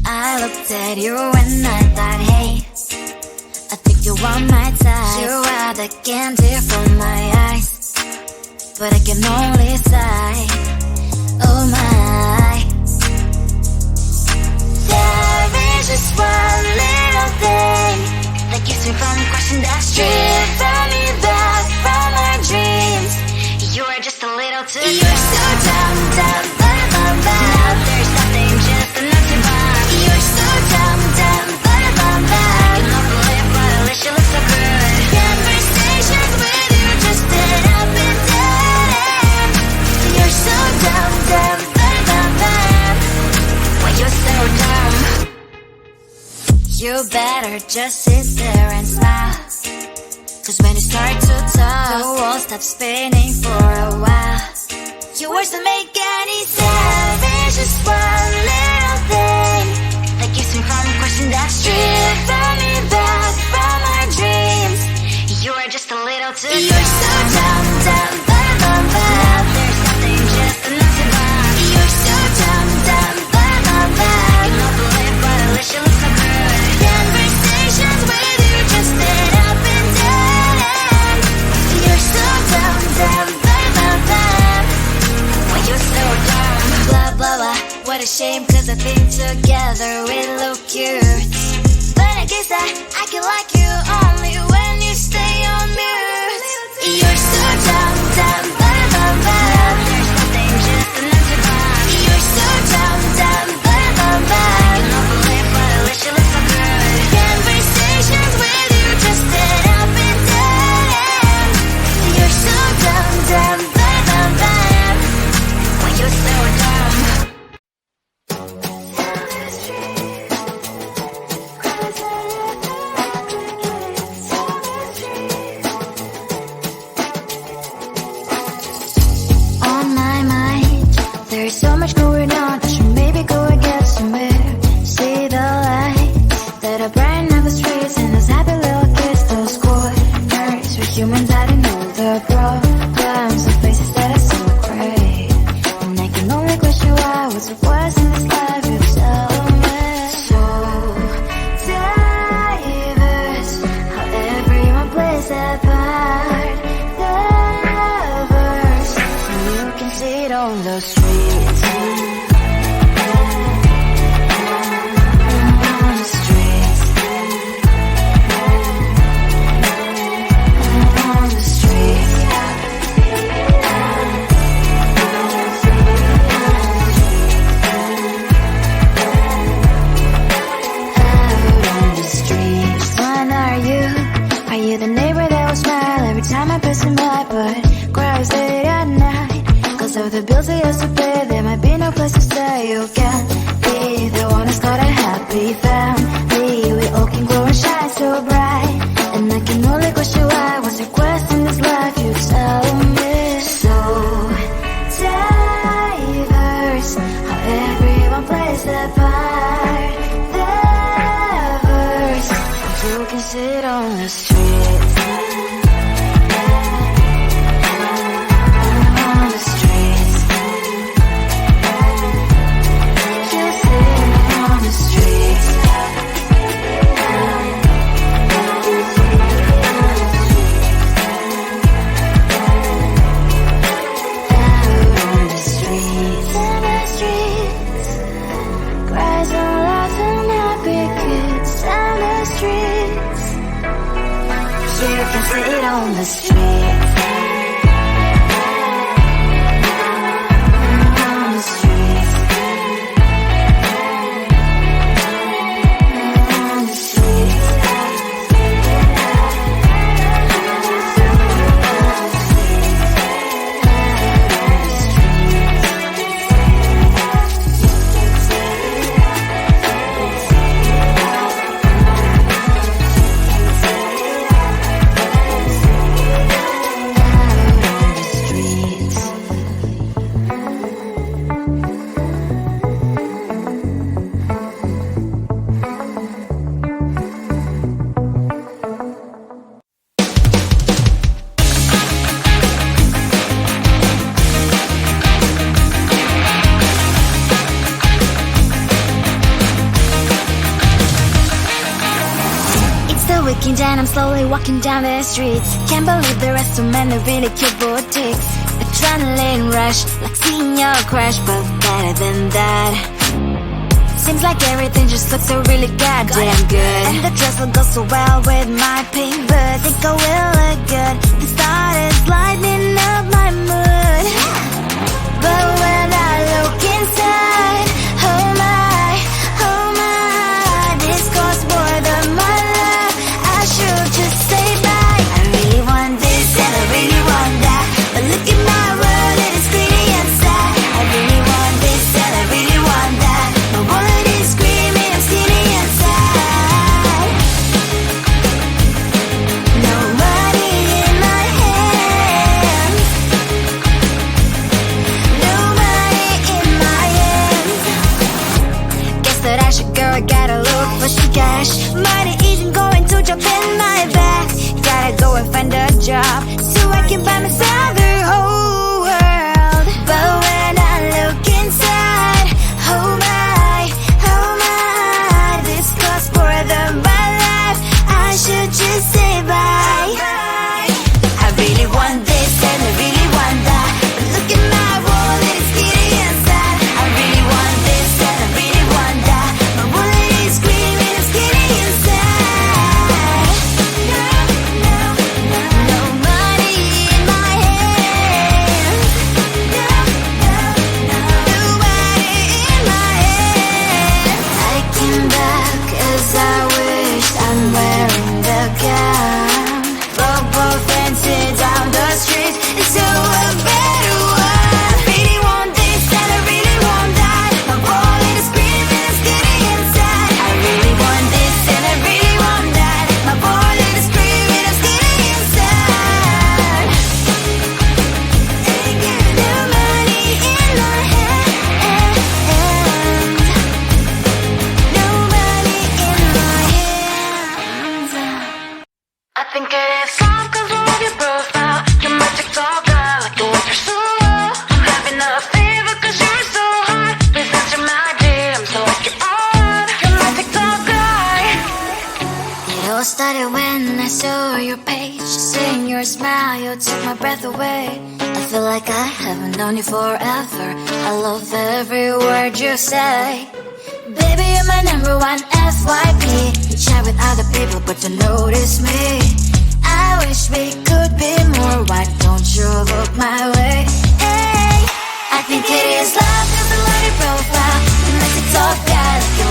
I looked at you and I thought, hey, I think you want my type. You are the candy from my eyes, but I can only sigh, oh my. There is just one little thing that keeps me from crossing that street, from me back from our dreams. You are just a little too far. You're so dumb, dumb, bum, now there's nothing, just enough to bomb. You're so dumb, dumb, bum, you know the lip, but at least you look so good. Conversations with you just end up in dead end. You're so dumb, dumb, bum, when you're so dumb. You better just sit there and smile, 'cause when you start to talk, the world stops spinning for a while. Your words don't make any sense. There's just one little thing that keeps me from crossing that street, from me back from our dreams. You are just a little too far. You're so dumb, dumb, bum, there's nothing, just enough to bomb. You're so dumb, dumb, bum, you know the lip, but at least you look so good. Conversations with you just end up in dead end. You're so dumb, dumb, when you're so dumb. Blah, blah, blah, what a shame, 'cause I think together we look cute. But I guess I can like you only when you stay on mute. You're so dumb, dumb, there's nothing, just enough to bomb. You're so dumb, dumb, you know the lip, but at least you look so good. Conversations with you just end up in dead end. You're so dumb, dumb, when you're so dumb. On my mind, there's so much going on. I should maybe go and get somewhere. See the light that are brighten up the streets, and those happy little kids, those corners where humans I didn't know the problems, the places that are so great. And I can only question why, what's the worst in this life if so much. So diverse, how everyone plays their part. Diverse, and you can see it on the streets. On the streets. On the streets. Are you the neighbor that will smile every time I pass him by, but cries late at night? 'Cause of the bills I used to pay, there might be no place to stay. You can't be the one who's got a happy family. We all can glow and shine so bright, and I can only question why, what's your quest in this life? You tell me. So diverse, how everyone plays their part. Diverse, you can sit on the street. On the streets. You sit on the streets. Out on the streets. On the streets. Cries and laughs and happy kids. On the streets. You can sit on the street. On the streets. On the streets. weekend and I'm slowly walking down the streets. Can't believe there are so many really cute boutiques. Adrenaline rush, like seeing your crush, but better than that. Seems like everything just looks so really goddamn good. And the dress will go so well with my pink boots. Think I will look good. The thought is lightening up my mood. But when I look inside, oh my, this costs more than my life. I should just say bye. I really want this and I really want that, but look at my world, it is pretty inside. I really want this and I really want that. My wallet is screaming, I'm skinny inside. No money in my hands. No money in my hands. Guess that I should go, I gotta look for some cash. Money isn't going to jump in my back. Gotta go and find a job so I can buy myself the whole world. But when I look inside, oh my, this costs more than my life. I should just say bye. I really want this and I really want that, but look at my wallet, it's getting inside. I really want this and I really want that. My wallet is screaming, it's getting inside. No money in my hands. No money in my hands. I came back as I wished. I'm wearing the gown. Bobo dancing down the street. It's so a better one. I really want this and I really want that. My wallet is screaming, it's getting inside. I really want this and I really want that. My wallet is screaming, it's getting inside. No money in my hand. No money in my hands. I think it is all 'cause I love your profile. You're my TikTok guy, like the way you're so low. I'm having a fever 'cause you're so hot. Please answer my DMs so I can on. You're my TikTok guy. It all started when I saw your page. Seeing your smile, you took my breath away. I feel like I haven't known you forever. I love every word you say. Baby, you're my number one FYP. You chat with other people, but you notice me. I wish we could be more. Why don't you look my way? Hey, I think it is love 'cause I love your profile. You make it talk bad, like you